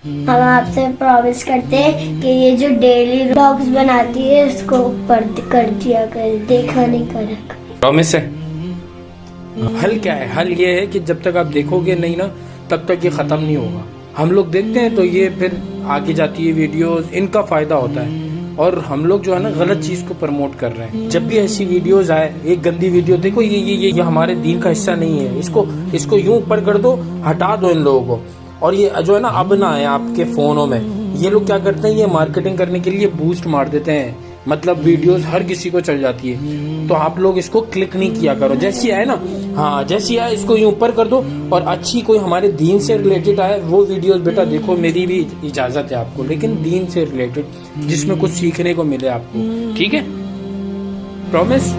हम आपसे प्रॉमिस करते हैं कि ये जो डेली व्लॉग्स बनाती है इसको ऊपर कर दिया कर, देखा नहीं करेगा। प्रॉमिस है। हल क्या है? हल ये है कि जब तक आप देखोगे नहीं ना तब तक ये खत्म नहीं होगा। हम लोग देखते हैं तो ये फिर आगे जाती है वीडियोस, इनका फायदा होता है और हम लोग जो है ना गलत चीज को प्रमोट कर रहे हैं। जब भी ऐसी वीडियोस आए, एक गंदी वीडियो देखो, ये हमारे दीन का हिस्सा नहीं है, इसको यूं ऊपर कर दो, हटा दो इन लोगों को। और ये जो है ना अब ना है आपके फोनों में, ये लोग क्या करते हैं, ये मार्केटिंग करने के लिए बूस्ट मार देते हैं, मतलब वीडियोस हर किसी को चल जाती है। तो आप लोग इसको क्लिक नहीं किया करो, जैसी आए ना, हाँ जैसी आए इसको यूं ऊपर कर दो और अच्छी कोई हमारे दीन से रिलेटेड आए वो वीडियोस बेटा देखो, मेरी भी इजाजत है आपको, लेकिन दीन से रिलेटेड जिसमें कुछ सीखने को मिले आपको, ठीक है? प्रॉमिस।